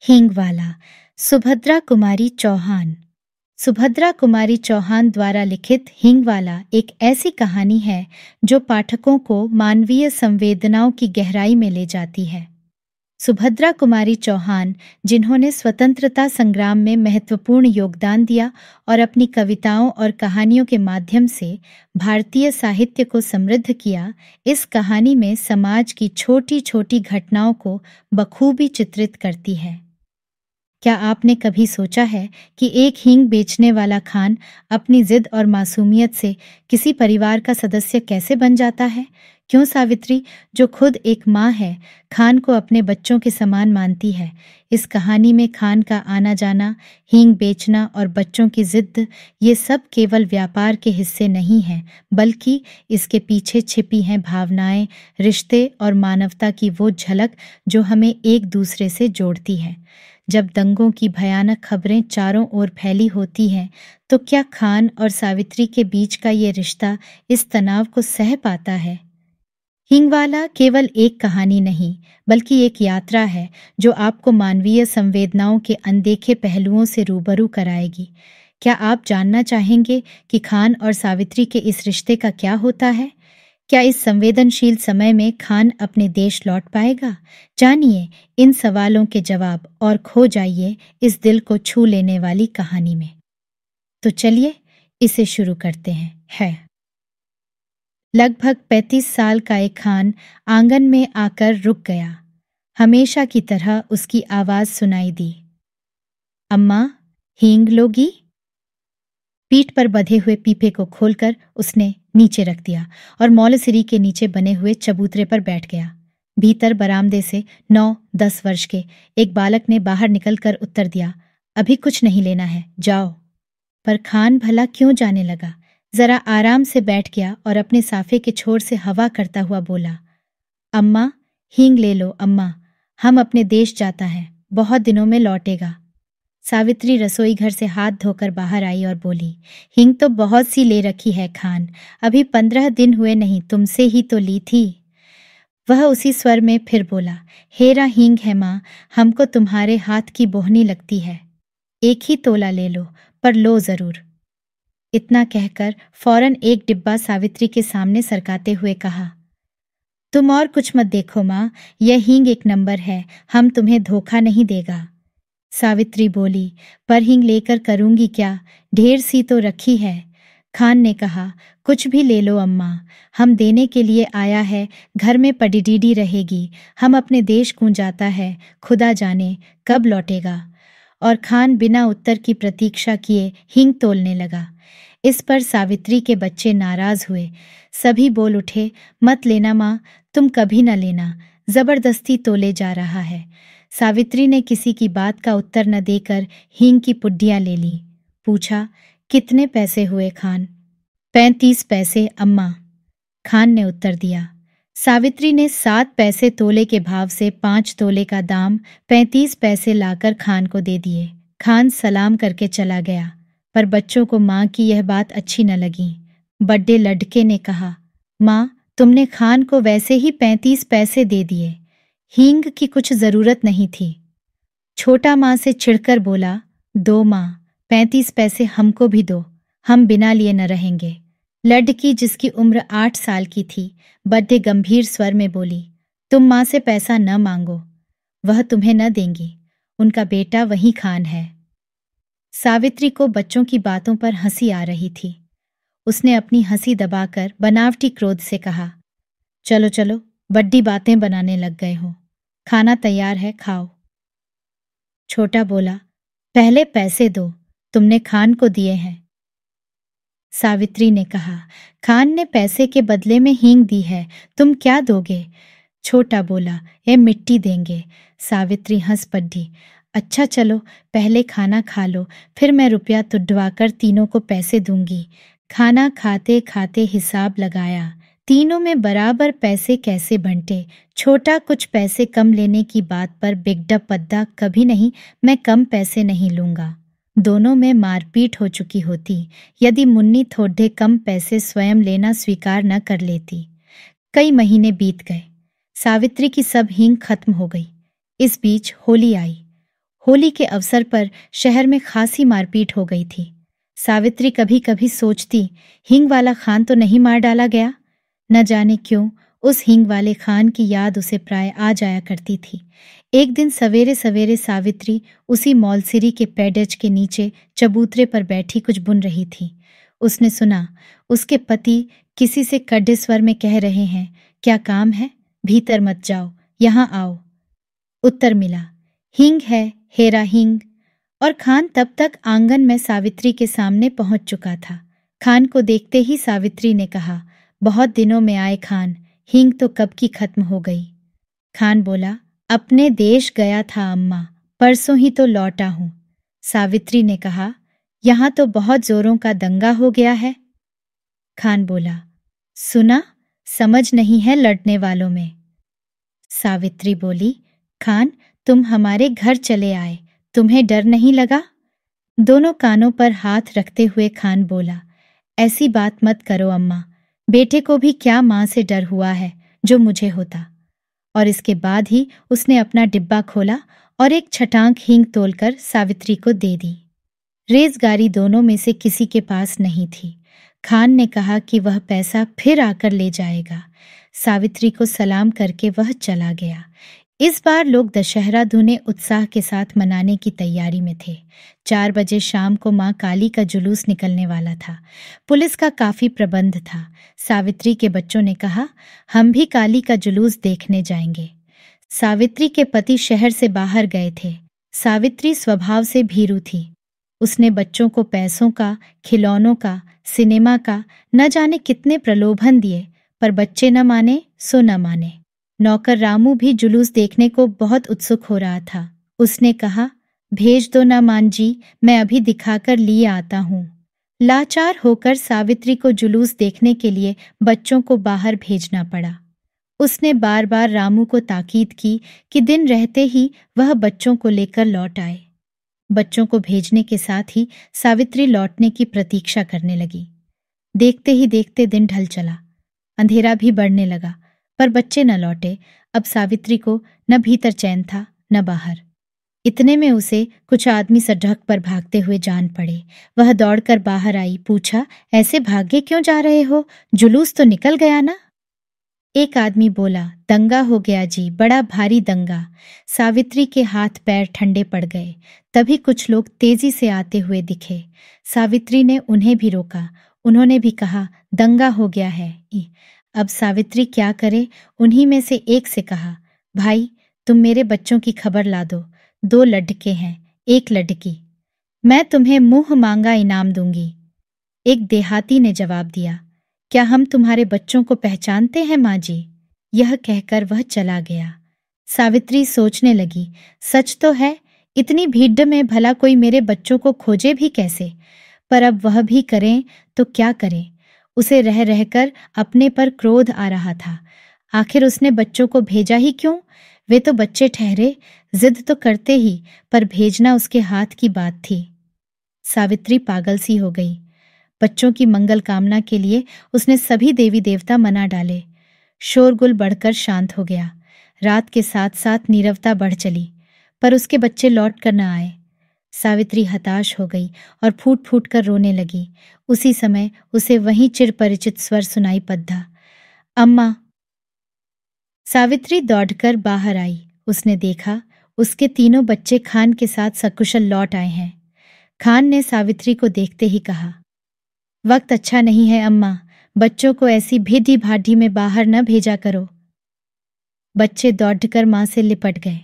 हींगवाला। सुभद्रा कुमारी चौहान द्वारा लिखित हींगवाला एक ऐसी कहानी है जो पाठकों को मानवीय संवेदनाओं की गहराई में ले जाती है। सुभद्रा कुमारी चौहान, जिन्होंने स्वतंत्रता संग्राम में महत्वपूर्ण योगदान दिया और अपनी कविताओं और कहानियों के माध्यम से भारतीय साहित्य को समृद्ध किया, इस कहानी में समाज की छोटी छोटी घटनाओं को बखूबी चित्रित करती है। क्या आपने कभी सोचा है कि एक हींग बेचने वाला खान अपनी जिद और मासूमियत से किसी परिवार का सदस्य कैसे बन जाता है? क्यों सावित्री, जो खुद एक माँ है, खान को अपने बच्चों के समान मानती है? इस कहानी में खान का आना जाना, हींग बेचना और बच्चों की जिद, ये सब केवल व्यापार के हिस्से नहीं हैं, बल्कि इसके पीछे छिपी हैं भावनाएं, रिश्ते और मानवता की वो झलक जो हमें एक दूसरे से जोड़ती है। जब दंगों की भयानक खबरें चारों ओर फैली होती हैं, तो क्या खान और सावित्री के बीच का ये रिश्ता इस तनाव को सह पाता है? हींगवाला केवल एक कहानी नहीं, बल्कि एक यात्रा है जो आपको मानवीय संवेदनाओं के अनदेखे पहलुओं से रूबरू कराएगी। क्या आप जानना चाहेंगे कि खान और सावित्री के इस रिश्ते का क्या होता है? क्या इस संवेदनशील समय में खान अपने देश लौट पाएगा? जानिए इन सवालों के जवाब और खो जाइए इस दिल को छू लेने वाली कहानी में। तो चलिए इसे शुरू करते हैं। लगभग 35 साल का एक खान आंगन में आकर रुक गया। हमेशा की तरह उसकी आवाज सुनाई दी, अम्मा, हींग लोगी? पीठ पर बंधे हुए पीपे को खोलकर उसने नीचे रख दिया और मौलसिरी के नीचे बने हुए चबूतरे पर बैठ गया। भीतर बरामदे से 9-10 वर्ष के एक बालक ने बाहर निकलकर उत्तर दिया, अभी कुछ नहीं लेना है, जाओ। पर खान भला क्यों जाने लगा। जरा आराम से बैठ गया और अपने साफे के छोर से हवा करता हुआ बोला, अम्मा, हींग ले लो अम्मा, हम अपने देश जाता है, बहुत दिनों में लौटेगा। सावित्री रसोई घर से हाथ धोकर बाहर आई और बोली, हींग तो बहुत सी ले रखी है खान, अभी 15 दिन हुए नहीं, तुमसे ही तो ली थी। वह उसी स्वर में फिर बोला, हेरा हींग है माँ, हमको तुम्हारे हाथ की बोहनी लगती है, एक ही तोला ले लो, पर लो जरूर। इतना कहकर फौरन एक डिब्बा सावित्री के सामने सरकाते हुए कहा, तुम और कुछ मत देखो माँ, यह हींग एक नंबर है, हम तुम्हें धोखा नहीं देगा। सावित्री बोली, पर हींग लेकर करूंगी क्या, ढेर सी तो रखी है। खान ने कहा, कुछ भी ले लो अम्मा, हम देने के लिए आया है, घर में पडीडीडी रहेगी, हम अपने देश को जाता है, खुदा जाने कब लौटेगा। और खान बिना उत्तर की प्रतीक्षा किए हींग तोलने लगा। इस पर सावित्री के बच्चे नाराज हुए। सभी बोल उठे, मत लेना माँ, तुम कभी न लेना, जबरदस्ती तोले जा रहा है। सावित्री ने किसी की बात का उत्तर न देकर हींग की पुड्डियां ले ली। पूछा, कितने पैसे हुए खान? 35 पैसे अम्मा, खान ने उत्तर दिया। सावित्री ने 7 पैसे तोले के भाव से 5 तोले का दाम 35 पैसे लाकर खान को दे दिए। खान सलाम करके चला गया, पर बच्चों को माँ की यह बात अच्छी न लगी। बड्डे लड़के ने कहा, माँ, तुमने खान को वैसे ही 35 पैसे दे दिए, हींग की कुछ जरूरत नहीं थी। छोटा माँ से चिढ़कर बोला, दो माँ, 35 पैसे हमको भी दो, हम बिना लिए न रहेंगे। लड़की, जिसकी उम्र 8 साल की थी, बड़े गंभीर स्वर में बोली, तुम माँ से पैसा न मांगो, वह तुम्हें न देंगी, उनका बेटा वही खान है। सावित्री को बच्चों की बातों पर हंसी आ रही थी। उसने अपनी हंसी दबाकर बनावटी क्रोध से कहा, चलो चलो, बड्डी बातें बनाने लग गए हो, खाना तैयार है, खाओ। छोटा बोला, पहले पैसे दो, तुमने खान को दिए हैं। सावित्री ने कहा, खान ने पैसे के बदले में हींग दी है, तुम क्या दोगे? छोटा बोला, ये मिट्टी देंगे। सावित्री हंस पड़ी, अच्छा चलो, पहले खाना खा लो, फिर मैं रुपया तुड़वाकर तीनों को पैसे दूंगी। खाना खाते खाते हिसाब लगाया, तीनों में बराबर पैसे कैसे बंटे। छोटा कुछ पैसे कम लेने की बात पर बिगड़ा पद्दा, कभी नहीं, मैं कम पैसे नहीं लूंगा। दोनों में मारपीट हो चुकी होती यदि मुन्नी थोड़े कम पैसे स्वयं लेना स्वीकार न कर लेती। कई महीने बीत गए, सावित्री की सब हींग खत्म हो गई। इस बीच होली आई। होली के अवसर पर शहर में खासी मारपीट हो गई थी। सावित्री कभी कभी सोचती, हींग वाला खान तो नहीं मार डाला गया। न जाने क्यों उस हींग वाले खान की याद उसे प्राय आ जाया करती थी। एक दिन सवेरे सवेरे सावित्री उसी मौलसिरी के पेड़ज के नीचे चबूतरे पर बैठी कुछ बुन रही थी। उसने सुना उसके पति किसी से कड़े स्वर में कह रहे हैं, क्या काम है, भीतर मत जाओ, यहाँ आओ। उत्तर मिला, हींग है, हेरा हींग। और खान तब तक आंगन में सावित्री के सामने पहुंच चुका था। खान को देखते ही सावित्री ने कहा, बहुत दिनों में आए खान, हींग तो कब की खत्म हो गई। खान बोला, अपने देश गया था अम्मा, परसों ही तो लौटा हूं। सावित्री ने कहा, यहां तो बहुत जोरों का दंगा हो गया है। खान बोला, सुना, समझ नहीं है लड़ने वालों में। सावित्री बोली, खान तुम हमारे घर चले आए, तुम्हें डर नहीं लगा? दोनों कानों पर हाथ रखते हुए खान बोला, ऐसी बात मत करो अम्मा, बेटे को भी क्या मां से डर हुआ है जो मुझे होता। और इसके बाद ही उसने अपना डिब्बा खोला और एक छटांक हींग तोलकर सावित्री को दे दी। रेजगारी दोनों में से किसी के पास नहीं थी। खान ने कहा कि वह पैसा फिर आकर ले जाएगा। सावित्री को सलाम करके वह चला गया। इस बार लोग दशहरा धूने उत्साह के साथ मनाने की तैयारी में थे। 4 बजे शाम को मां काली का जुलूस निकलने वाला था। पुलिस का काफी प्रबंध था। सावित्री के बच्चों ने कहा, हम भी काली का जुलूस देखने जाएंगे। सावित्री के पति शहर से बाहर गए थे। सावित्री स्वभाव से भीरू थी। उसने बच्चों को पैसों का, खिलौनों का, सिनेमा का न जाने कितने प्रलोभन दिए, पर बच्चे न माने सो न माने। नौकर रामू भी जुलूस देखने को बहुत उत्सुक हो रहा था। उसने कहा, भेज दो ना मान जी, मैं अभी दिखाकर लिए आता हूँ। लाचार होकर सावित्री को जुलूस देखने के लिए बच्चों को बाहर भेजना पड़ा। उसने बार बार रामू को ताकीद की कि दिन रहते ही वह बच्चों को लेकर लौट आए। बच्चों को भेजने के साथ ही सावित्री लौटने की प्रतीक्षा करने लगी। देखते ही देखते दिन ढल चला। अंधेरा भी बढ़ने लगा, पर बच्चे न लौटे। अब सावित्री को न भीतर चैन था न बाहर। इतने में उसे कुछ आदमी सड़क पर भागते हुए जान पड़े। वह दौड़कर बाहर आई, पूछा, ऐसे भागे क्यों जा रहे हो? जुलूस तो निकल गया ना? एक आदमी बोला, दंगा हो गया जी, बड़ा भारी दंगा। सावित्री के हाथ पैर ठंडे पड़ गए। तभी कुछ लोग तेजी से आते हुए दिखे। सावित्री ने उन्हें भी रोका। उन्होंने भी कहा, दंगा हो गया है। अब सावित्री क्या करे? उन्हीं में से एक से कहा, भाई तुम मेरे बच्चों की खबर ला दो। 2 लड़के हैं, 1 लड़की। मैं तुम्हें मुंह मांगा इनाम दूंगी। एक देहाती ने जवाब दिया, क्या हम तुम्हारे बच्चों को पहचानते हैं माँ जी? यह कहकर वह चला गया। सावित्री सोचने लगी, सच तो है, इतनी भीड़ में भला कोई मेरे बच्चों को खोजे भी कैसे? पर अब वह भी करें तो क्या करें? उसे रह रहकर अपने पर क्रोध आ रहा था। आखिर उसने बच्चों को भेजा ही क्यों? वे तो बच्चे ठहरे, जिद तो करते ही, पर भेजना उसके हाथ की बात थी। सावित्री पागल सी हो गई। बच्चों की मंगल कामना के लिए उसने सभी देवी देवता मना डाले। शोरगुल बढ़कर शांत हो गया। रात के साथ साथ नीरवता बढ़ चली, पर उसके बच्चे लौट कर न आए। सावित्री हताश हो गई और फूट फूट कर रोने लगी। उसी समय उसे वही चिरपरिचित स्वर सुनाई पद्धा, अम्मा। सावित्री दौड़कर बाहर आई। उसने देखा उसके तीनों बच्चे खान के साथ सकुशल लौट आए हैं। खान ने सावित्री को देखते ही कहा, वक्त अच्छा नहीं है अम्मा, बच्चों को ऐसी भीधी भाटी में बाहर न भेजा करो। बच्चे दौड़कर मां से लिपट गए।